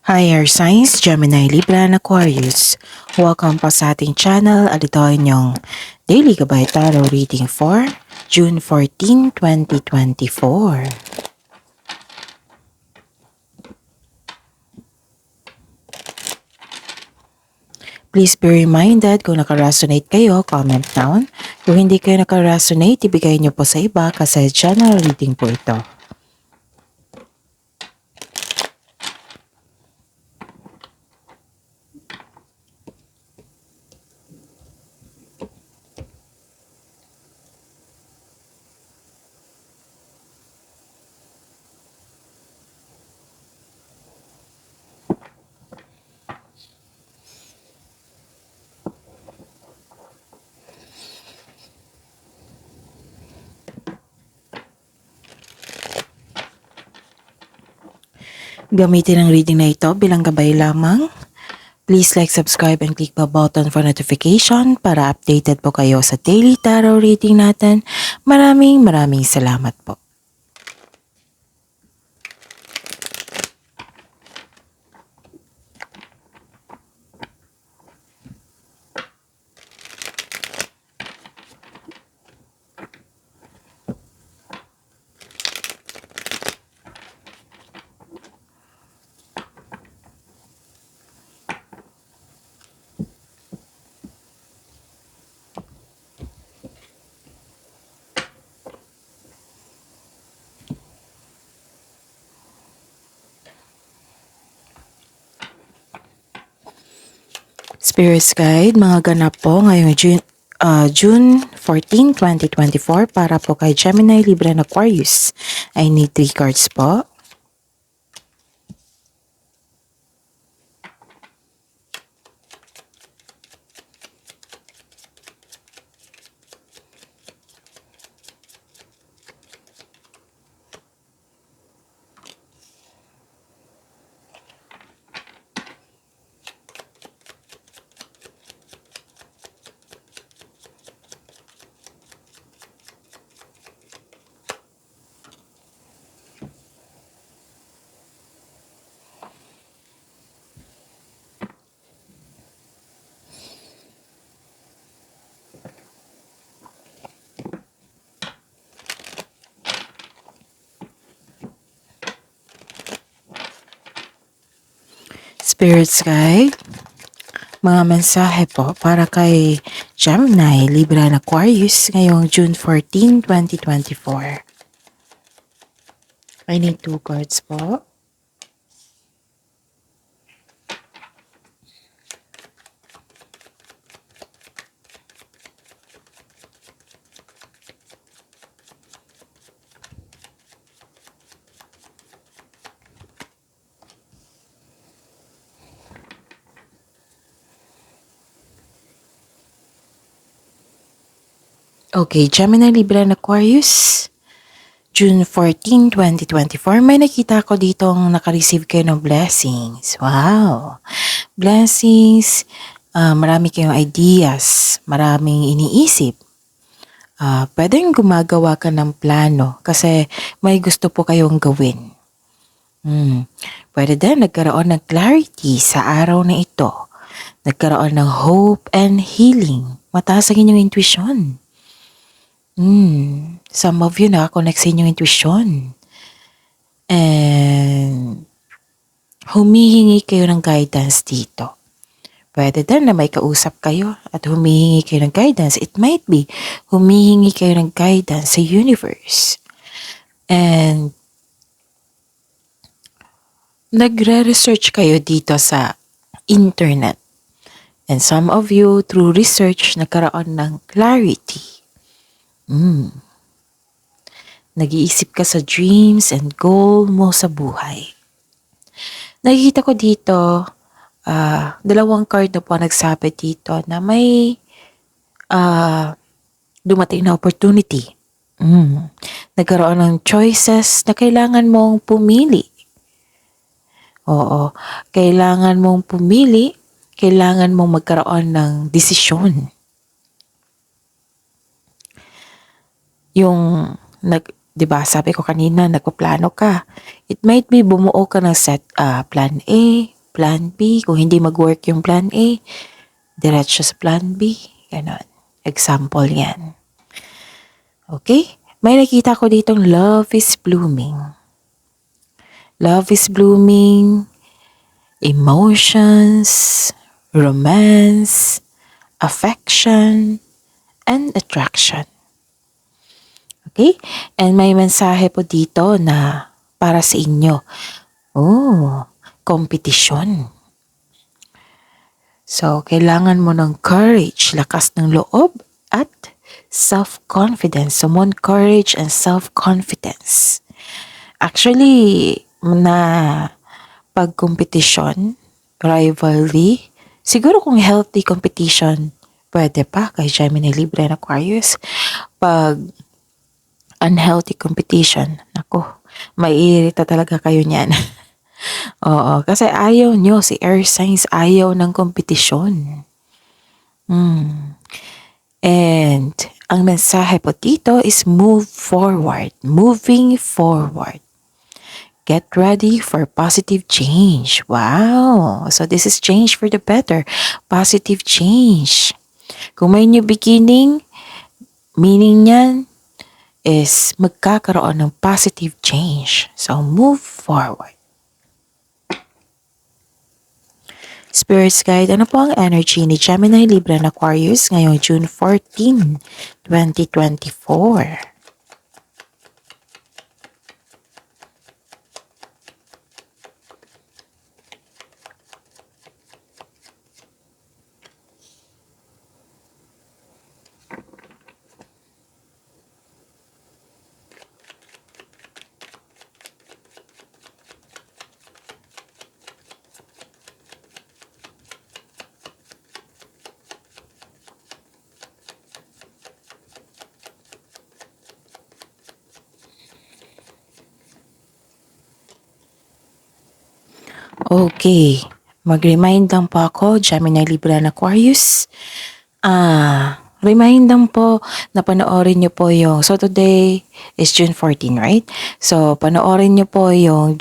Hi Air Signs, Gemini, Libra, and Aquarius. Welcome po sa ating channel at ito ay inyong Daily Gabay Tarot Reading for June 14, 2024. Please be reminded kung naka-resonate kayo, comment down. Kung hindi kayo naka-resonate, ibigay niyo po sa iba kasi channel reading po ito. Gamitin ang reading na ito bilang gabay lamang. Please like, subscribe, and click the button for notification para updated po kayo sa daily tarot reading natin. Maraming salamat po. Spirits Guide, mga ganap po ngayong June 14, 2024 para po kay Gemini, Libra, and Aquarius. I need 3 cards po. Spirits Guide, mga mensahe po para kay Gemini, Libra, and Aquarius ngayong June 14, 2024. I need 2 cards po. Okay, Gemini, Libra, and Aquarius, June 14, 2024. May nakita ko ditong naka-receive kayo ng blessings. Wow! Blessings, marami kayong ideas, maraming iniisip. Pwedeng gumagawa ka ng plano kasi may gusto po kayong gawin. Pwede din nagkaroon ng clarity sa araw na ito. Nagkaroon ng hope and healing. Mataas ang inyong intuition. Some of you nakakonect sa inyong intuition. And humihingi kayo ng guidance dito. Pwede din na may kausap kayo at humihingi kayo ng guidance. It might be humihingi kayo ng guidance sa universe. And nagre-research kayo dito sa internet. And some of you, through research, nagkaroon ng clarity. Nag-iisip ka sa dreams and goal mo sa buhay. Nakikita ko dito, 2 card na po nagsabi dito na may dumating na opportunity. Nagkaroon ng choices na kailangan mong pumili. Oo, kailangan mong pumili, kailangan mong magkaroon ng desisyon. Yung 'di ba sabi ko kanina nagpaplano ka. It might be bumuo ka ng plan A, plan B. Kung hindi mag-work yung plan A, diretso sa plan B. Ganon. Example yan. Okay? May nakita ko ditong love is blooming. Love is blooming, emotions, romance, affection, and attraction. Okay? And may mensahe po dito na para sa inyo. Oh, kompetisyon. So, kailangan mo ng courage, lakas ng loob, at self-confidence. So, more courage and self-confidence. Actually, na pagkompetisyon, rivalry, siguro kung healthy competition, pwede pa kay Gemini, Libra, and Aquarius. Pag unhealthy competition, nako, maiirita talaga kayo niyan. Oo, kasi ayaw nyo, si air signs ayaw ng kompetisyon. And ang mensahe po dito is move forward, moving forward. Get ready for positive change. Wow! So this is change for the better. Positive change. Kung may new beginning, meaning niyan is magkakaroon ng positive change. So move forward. Spirits Guide, ano po ang energy ni Gemini, Libra, and Aquarius ngayong June 14, 2024? Okay. Mag-remind lang po ako, Gemini, Libra, and Aquarius. Remind lang po na panoorin niyo po yung, so today is June 14, right? So, panoorin niyo po yung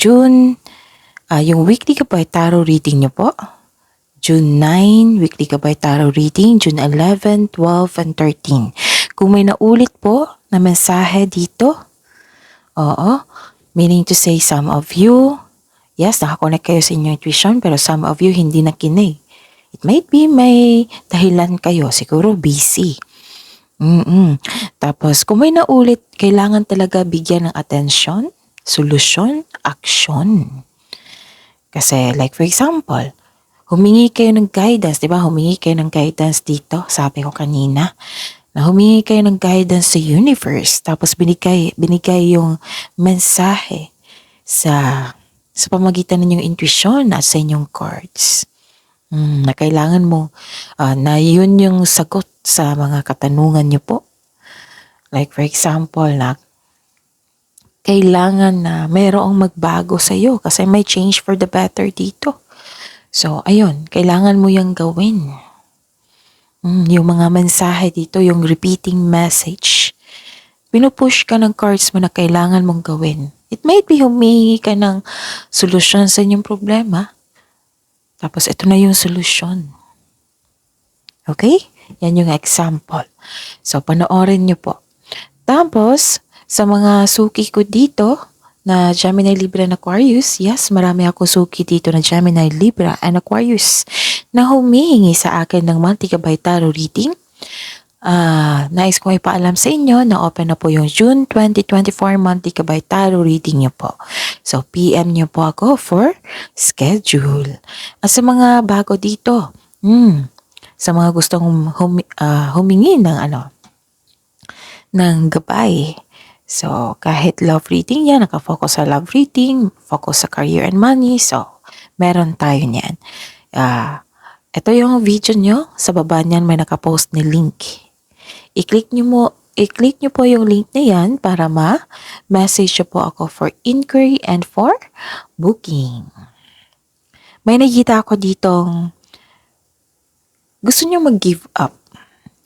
yung weekly Gabay Tarot reading niyo po. June 9, weekly Gabay Tarot reading. June 11, 12, and 13. Kung may naulit po na mensahe dito, meaning to say some of you, yes, nakakonect kayo sa inyong intuition, pero some of you hindi nakinig. It might be may dahilan kayo, siguro busy. Tapos, kung may naulit, kailangan talaga bigyan ng atensyon, solusyon, action. Kasi, like for example, humingi kayo ng guidance, di ba? Humingi kayo ng guidance dito, sabi ko kanina. Na humingi kayo ng guidance sa universe, tapos binigay yung mensahe sa pamagitan ng inyong intuition at sa inyong cards. Na kailangan mo, na yun yung sagot sa mga katanungan nyo po. Like for example, na kailangan na mayroong magbago sa iyo kasi may change for the better dito. So, ayun, kailangan mo yung gawin. Yung mga mensahe dito, yung repeating message. Pinupush ka ng cards mo na kailangan mong gawin. It might be humingi ka ng solusyon sa inyong problema. Tapos ito na yung solusyon. Okay? Yan yung example. So, panoorin nyo po. Tapos, sa mga suki ko dito na Gemini, Libra, and Aquarius, yes, marami ako suki dito na Gemini, Libra, and Aquarius na humihingi sa akin ng monthly Gabay Tarot reading. Nais kong ipaalam sa inyo na open na po yung June 2024 monthly Gabay Tarot reading nyo po. So, PM nyo po ako for schedule. At sa mga bago dito, sa mga gustong humingi ng gabay. So, kahit love reading yan, nakafocus sa love reading, focus sa career and money. So, meron tayo niyan. Ito yung video nyo. Sa baba niyan may nakapost ni link. I-click nyo po yung link na yan para ma-message nyo po ako for inquiry and for booking. May nakita ako ditong gusto nyo mag-give up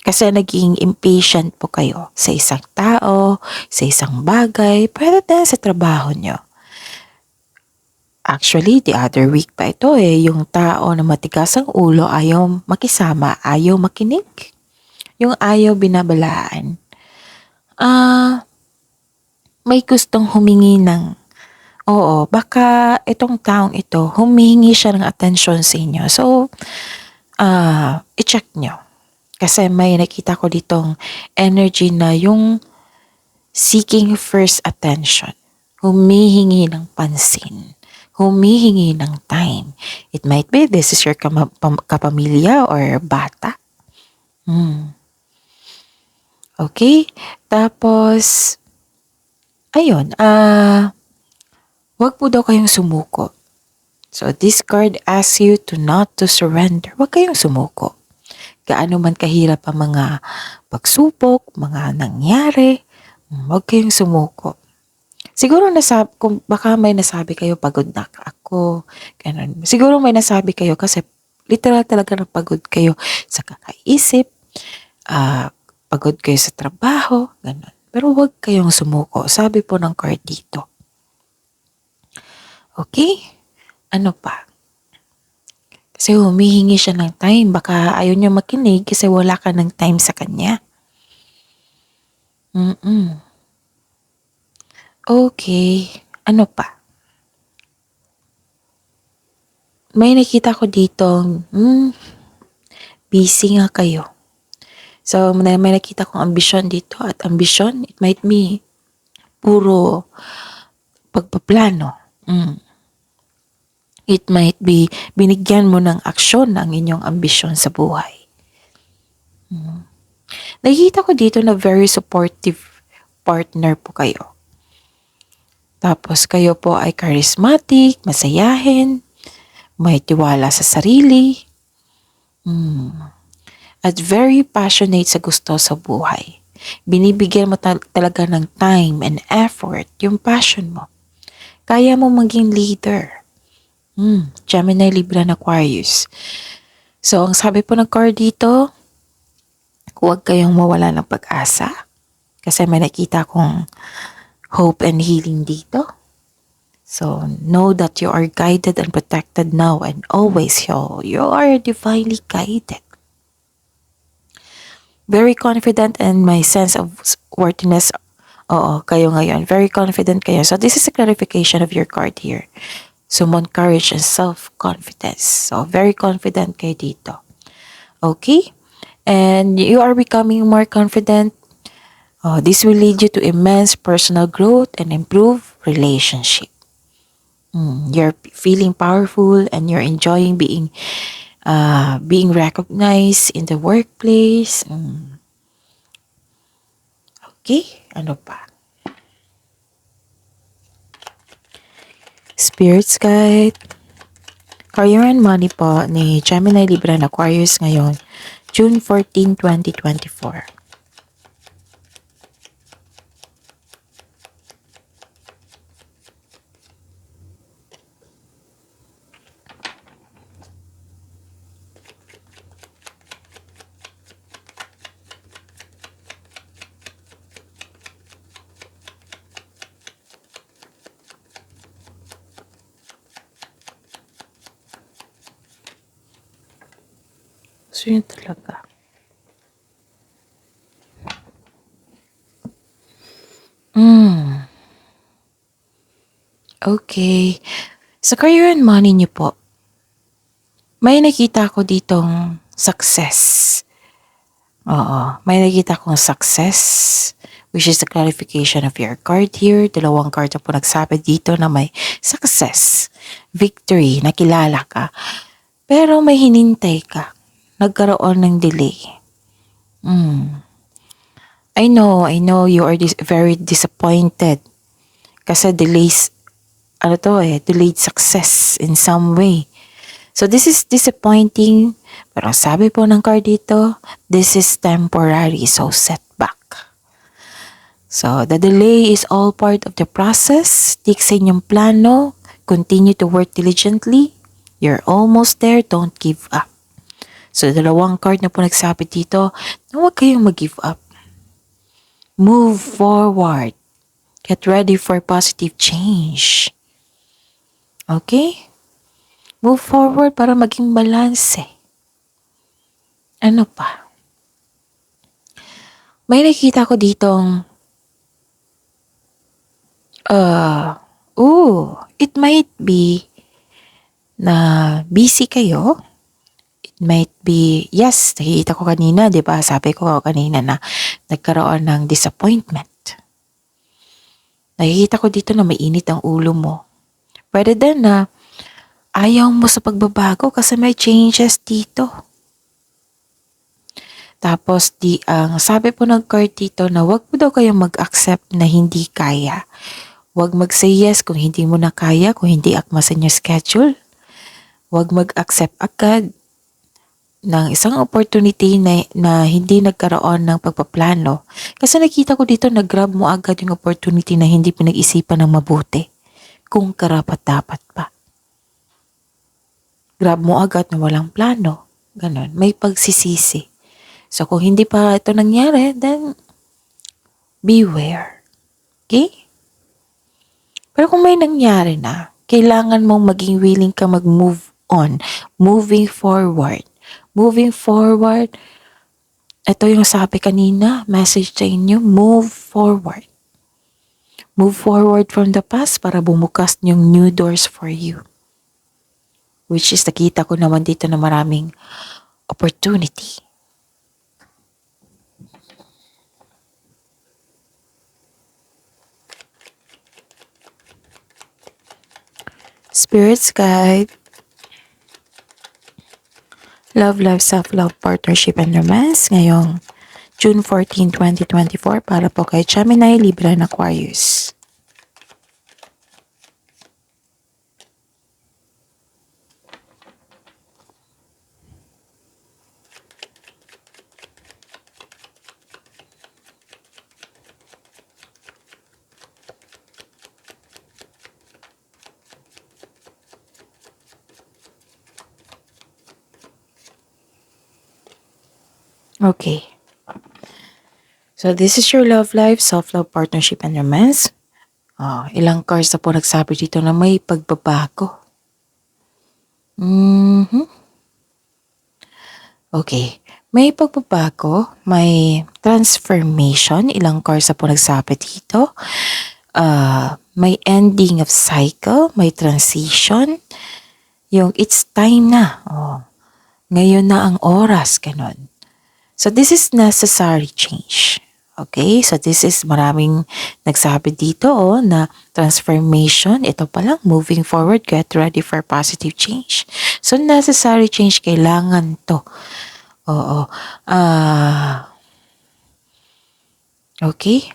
kasi naging impatient po kayo sa isang tao, sa isang bagay, pwede din sa trabaho nyo. Actually, the other week pa ito yung tao na matigas ang ulo, ayaw makisama, ayaw makinig, yung ayaw binabalaan. May gustong humingi ng, oo, baka itong taong ito, humihingi siya ng atensyon sa inyo. So, i-check nyo. Kasi may nakita ko ditong energy na yung seeking first attention, humihingi ng pansin, humihingi ng time. It might be this is your kapamilya or bata. Okay? Tapos, ayun, wag po daw kayong sumuko. So, this card asks you to not to surrender. Wag kayong sumuko. Gaano man kahirap ang mga pagsupok, mga nangyari, wag kayong sumuko. Siguro kung baka may nasabi kayo, pagod na ako, ganun. Siguro may nasabi kayo kasi literal talaga na pagod kayo sa kakaisip, pagod kayo sa trabaho, ganun. Pero huwag kayong sumuko. Sabi po ng card dito. Okay? Ano pa? Kasi humihingi siya ng time. Baka ayaw niya makinig kasi wala ka ng time sa kanya. Okay. Ano pa? May nakita ko dito, busy nga kayo. So, may nakita kong ambisyon dito at ambisyon, it might be puro pagpaplano. It might be binigyan mo ng aksyon ang inyong ambisyon sa buhay. Nakikita ko dito na very supportive partner po kayo. Tapos kayo po ay charismatic, masayahin, may tiwala sa sarili, at very passionate sa gusto sa buhay. Binibigyan mo talaga ng time and effort yung passion mo. Kaya mo maging leader. Gemini, Libra, and Aquarius. So, ang sabi po ng card dito, huwag kayong mawala ng pag-asa. Kasi may nakita kong hope and healing dito. So, know that you are guided and protected now and always. You are divinely guided. Very confident and my sense of worthiness. Oo, kayo ngayon. Very confident kayo. So, this is a clarification of your card here. Summon courage and self-confidence. So, very confident kayo dito. Okay? And you are becoming more confident. This will lead you to immense personal growth and improve relationship. You're feeling powerful and you're enjoying being recognized in the workplace. Okay? Ano pa? Spirits Guide. Career and money po ni Gemini, Libra, and Aquarius ngayon, June 14, 2024. So, yun talaga. Okay. Sa career and money niyo po, may nakita ko ditong success. Oo. May nakita kong success, which is the clarification of your card here. Dalawang card na po nagsabi dito na may success, victory, nakilala ka. Pero may hinintay ka. Nagkaroon ng delay. I know you are very disappointed. Kasi delayed success in some way. So this is disappointing. Pero sabi po ng card dito, this is temporary, so setback. So the delay is all part of the process. Stick sa inyong plano. Continue to work diligently. You're almost there, don't give up. So, dalawang card na po nagsabi dito na huwag kayong mag-give up. Move forward. Get ready for positive change. Okay? Move forward para maging balance. Ano pa? May nakita ko ditong, it might be na busy kayo. It might be, yes, nakikita ko kanina, di ba? Sabi ko kanina na nagkaroon ng disappointment. Nakikita ko dito na mainit ang ulo mo. Pwede din na ayaw mo sa pagbabago kasi may changes dito. Tapos ang sabi po ng card dito na wag mo daw kayong mag-accept na hindi kaya. Wag mag-say yes kung hindi mo na kaya, kung hindi akma sa inyo schedule. Wag mag-accept agad ng isang opportunity na hindi nagkaroon ng pagpaplano. Kasi nakita ko dito nag-grab mo agad yung opportunity na hindi pinag-isipan ng mabuti. Kung karapat-dapat pa. Grab mo agad na walang plano. Ganon. May pagsisisi. So kung hindi pa ito nangyari, then beware. Okay? Pero kung may nangyari na, kailangan mong maging willing ka mag-move on. Moving forward. Moving forward. Ito yung sabi kanina, message sa inyo, move forward. Move forward from the past para bumukas yung new doors for you. Which is nakita ko naman dito na maraming opportunity. Spirits guide. Love, life, self-love, partnership, and romance. Ngayong June 14, 2024 para po kay Gemini, Libra, and Aquarius. Okay. So this is your love life, self-love, partnership, and romance. Ilang cards na po nagsabi dito na may pagbabago. Okay. May pagbabago, may transformation. Ilang cards na po nagsabi dito. May ending of cycle, may transition. Yung it's time na. Ngayon na ang oras, ganun. So this is necessary change. Okay? So this is maraming nagsabi dito na transformation. Ito pa lang, moving forward, get ready for positive change. So necessary change, kailangan to. Okay?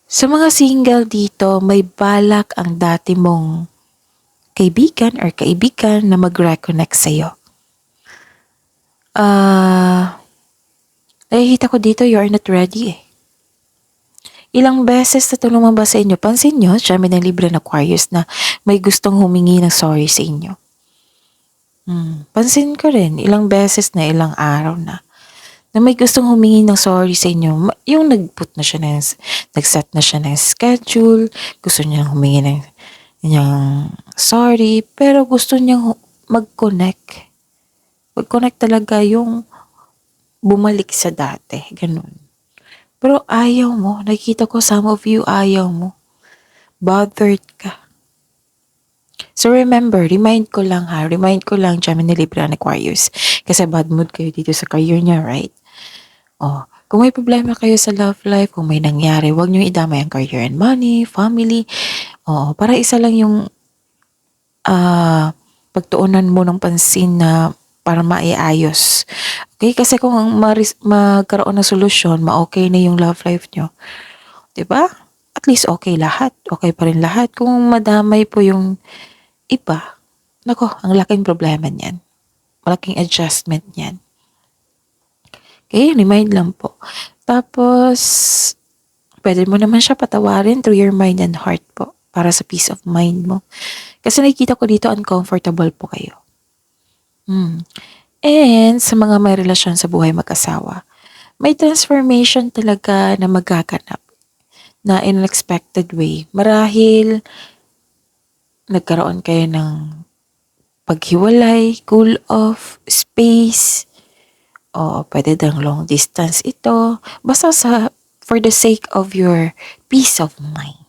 Sa mga single dito, may balak ang dati mong kaibigan or kaibigan na mag-reconnect sa'yo. Nakikita ko dito, you're not ready . Ilang beses na ito lumabas sa inyo. Pansin nyo, Gemini, Libra, and Aquarius na may gustong humingi ng sorry sa inyo. Pansin ko rin, ilang beses na, ilang araw na may gustong humingi ng sorry sa inyo. Yung nag-put na siya nag-set na siya ng schedule, gusto niyang humingi ng sorry, pero gusto niyang mag-connect. Mag-connect talaga yung bumalik sa dati, ganun. Pero ayaw mo, nakikita ko some of you ayaw mo. Bothered ka. So remember, remind ko lang Gemini, Libra, and Aquarius. Kasi bad mood kayo dito sa career niya, right? Kung may problema kayo sa love life, kung may nangyari, huwag niyo idamay ang career and money, family. Para isa lang yung pagtuunan mo ng pansin na para maiayos. Okay? Kasi kung magkaroon ng solusyon, ma-okay na yung love life nyo. Diba? At least okay lahat. Okay pa rin lahat. Kung madamay po yung iba, nako, ang laking problema niyan. Malaking adjustment niyan. Okay? Remind lang po. Tapos, pwede mo naman siya patawarin through your mind and heart po para sa peace of mind mo. Kasi nakikita ko dito uncomfortable po kayo. And sa mga may relasyon sa buhay mag-asawa, may transformation talaga na magaganap. na in an unexpected way. Marahil nagkaroon kayo ng paghiwalay, cool off, space, o pwede dang long distance ito. Basta for the sake of your peace of mind.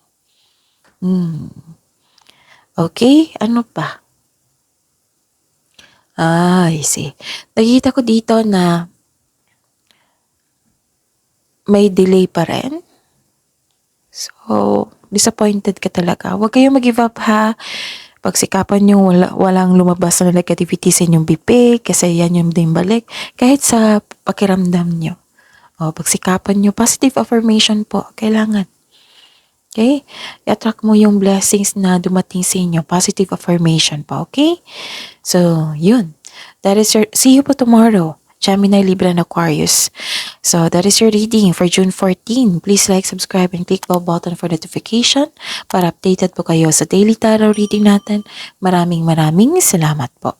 Okay, ano pa? I see. Nakikita ko dito na may delay pa rin. So, disappointed ka talaga. Huwag kayong mag-give up ha. Pagsikapan nyo, walang lumabas na negativity sa inyong bibig kasi yan yung din balik. Kahit sa pakiramdam nyo. Pagsikapan nyo, positive affirmation po, kailangan. Okay? I-attract mo yung blessings na dumating sa inyo. Positive affirmation pa, okay? So, yun. See you po tomorrow. Gemini, Libra, and Aquarius. So, that is your reading for June 14. Please like, subscribe, and click bell button for notification para updated po kayo sa daily tarot reading natin. Maraming salamat po.